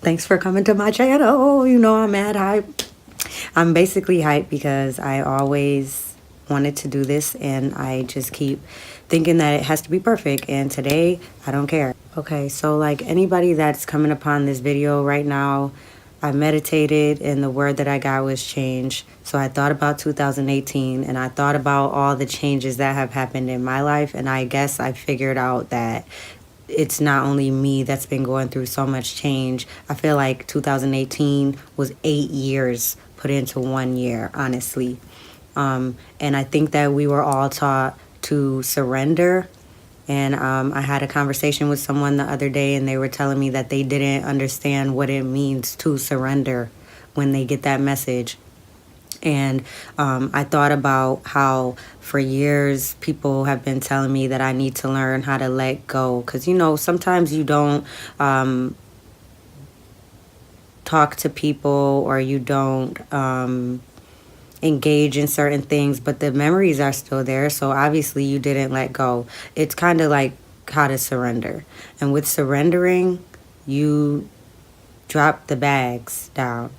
Thanks for coming to my channel. You know I'm mad hype. I'm basically hype because I always wanted to do this and I just keep thinking that it has to be perfect, and today I don't care. Okay, so like anybody that's coming upon this video right now, I meditated and the word that I got was change. So I thought about 2018 and I thought about all the changes that have happened in my life, and I guess I figured out that it's not only me that's been going through so much change. I feel like 2018 was 8 years put into 1 year, honestly. And I think that we were all taught to surrender. And I had a conversation with someone the other day, and they were telling me that they didn't understand what it means to surrender when they get that message. And I thought about how for years people have been telling me that I need to learn how to let go. Because, you know, sometimes you don't talk to people, or you don't engage in certain things, but the memories are still there. So obviously you didn't let go. It's kind of like how to surrender. And with surrendering, you drop the bags down.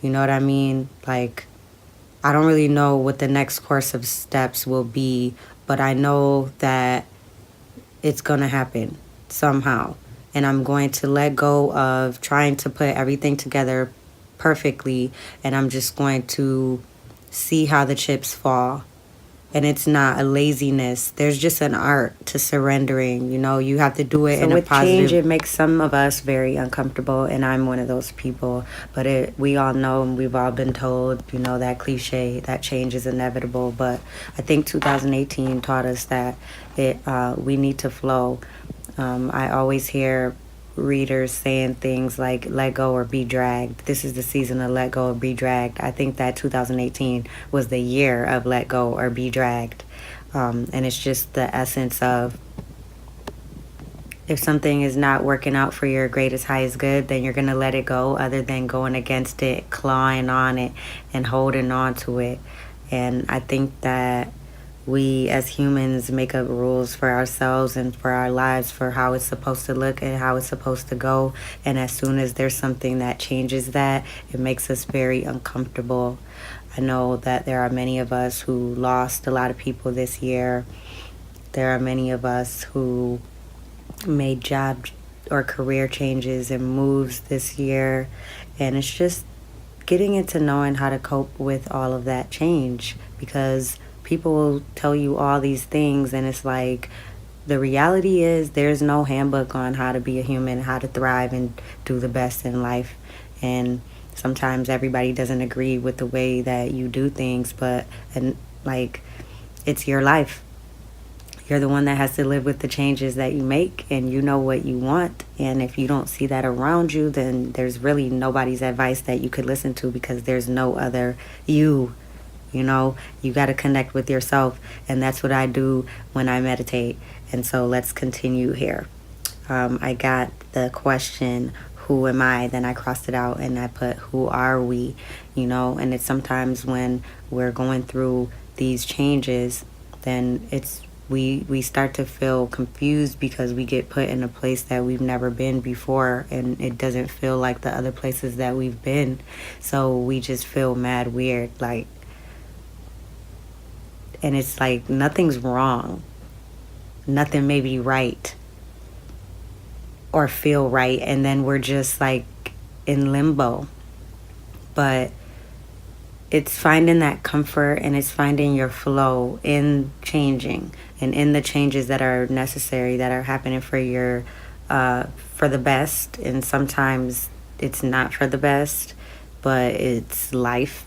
You know what I mean? Like, I don't really know what the next course of steps will be, but I know that it's going to happen somehow. And I'm going to let go of trying to put everything together perfectly, and I'm just going to see how the chips fall. And it's not a laziness. There's just an art to surrendering. You know, you have to do it in a positive. Change, it makes some of us very uncomfortable, and I'm one of those people. But we all know, and we've all been told, you know, that cliche, that change is inevitable. But I think 2018 taught us that we need to flow. I always hear readers saying things like let go or be dragged. This is the season of let go or be dragged. I think that 2018 was the year of let go or be dragged. And it's just the essence of, if something is not working out for your greatest highest good, then you're going to let it go, other than going against it, clawing on it, and holding on to it. And I think that we as humans make up rules for ourselves and for our lives for how it's supposed to look and how it's supposed to go. And as soon as there's something that changes that, it makes us very uncomfortable. I know that there are many of us who lost a lot of people this year. There are many of us who made job or career changes and moves this year. And it's just getting into knowing how to cope with all of that change, because people will tell you all these things, and it's like, the reality is there's no handbook on how to be a human, how to thrive and do the best in life. And sometimes everybody doesn't agree with the way that you do things, but it's your life. You're the one that has to live with the changes that you make, and you know what you want. And if you don't see that around you, then there's really nobody's advice that you could listen to, because there's no other you. You know, you got to connect with yourself, and that's what I do when I meditate. And so let's continue here. I got the question, who am I? Then I crossed it out and I put, who are we? You know, and it's sometimes when we're going through these changes, then we start to feel confused, because we get put in a place that we've never been before, and it doesn't feel like the other places that we've been. So we just feel mad weird, like, and it's like nothing's wrong. Nothing may be right or feel right. And then we're just like in limbo. But it's finding that comfort, and it's finding your flow in changing, and in the changes that are necessary, that are happening for your for the best. And sometimes it's not for the best, but it's life.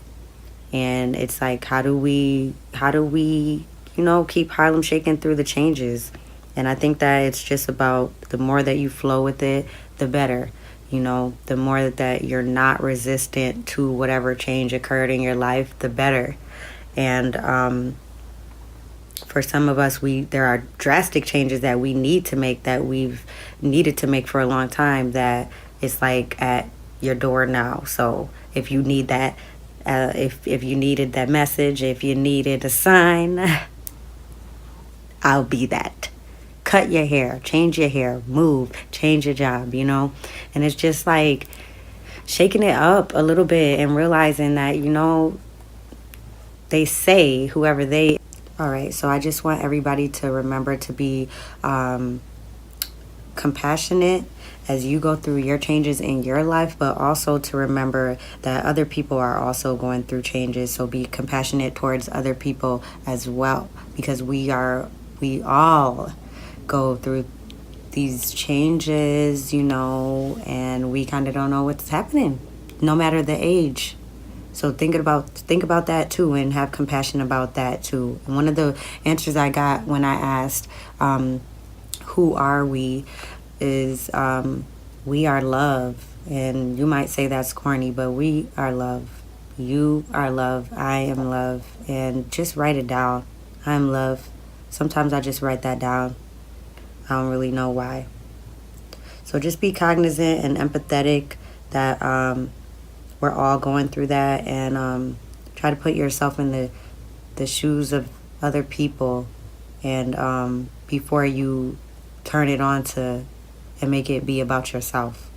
And it's like, how do we, you know, keep Harlem shaking through the changes? And I think that it's just about, the more that you flow with it, the better. You know, the more that you're not resistant to whatever change occurred in your life, the better. And for some of us, there are drastic changes that we need to make, that we've needed to make for a long time, that it's like at your door now. So if you need that, if you needed that message, if you needed a sign, I'll be that. cut your hair, change your hair, move, change your job, you know? And it's just like shaking it up a little bit and realizing that, you know, they say, whoever they. All right, so I just want everybody to remember to be compassionate as you go through your changes in your life, but also to remember that other people are also going through changes. So be compassionate towards other people as well, because we all go through these changes, you know, and we kind of don't know what's happening, no matter the age. So think about that too, and have compassion about that too. And one of the answers I got when I asked, "Who are we?" is we are love. And you might say that's corny, but we are love. You are love. I am love. And just write it down. I am love. Sometimes I just write that down. I don't really know why. So just be cognizant and empathetic that we're all going through that, and try to put yourself in the shoes of other people, and before you turn it on to and make it be about yourself.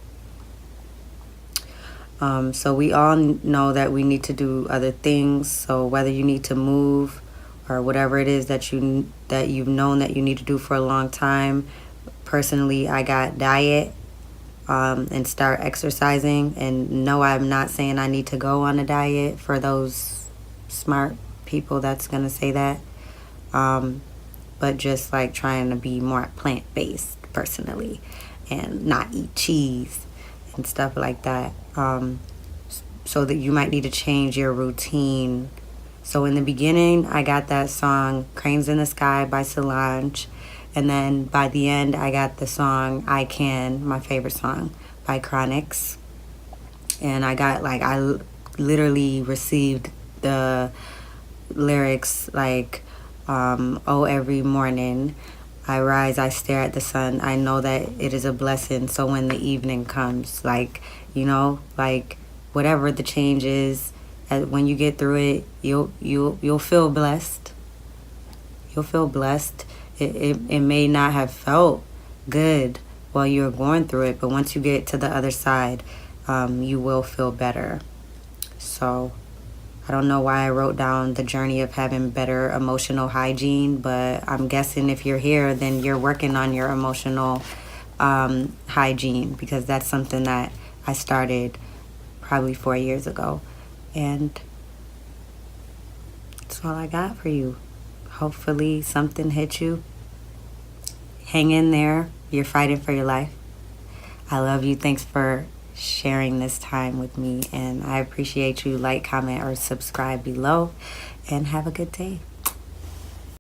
So we all know that we need to do other things. So whether you need to move or whatever it is that you've known that you need to do for a long time. Personally, I got diet and start exercising. And no, I'm not saying I need to go on a diet for those smart people that's going to say that. But just like trying to be more plant-based personally and not eat cheese and stuff like that. So that you might need to change your routine. So in the beginning, I got that song Cranes in the Sky by Solange. And then by the end, I got the song I Can, my favorite song, by Chronix. And I literally received the lyrics like, oh, every morning I rise, I stare at the sun. I know that it is a blessing. So when the evening comes, like, you know, like whatever the change is, when you get through it, you'll feel blessed. You'll feel blessed. It may not have felt good while you were going through it, but once you get to the other side, you will feel better. So I don't know why I wrote down the journey of having better emotional hygiene, but I'm guessing if you're here, then you're working on your emotional hygiene, because that's something that I started probably 4 years ago. And that's all I got for you. Hopefully something hit you. Hang in there. You're fighting for your life. I love you. Thanks for sharing this time with me, and I appreciate you. Like, comment, or subscribe below, and have a good day.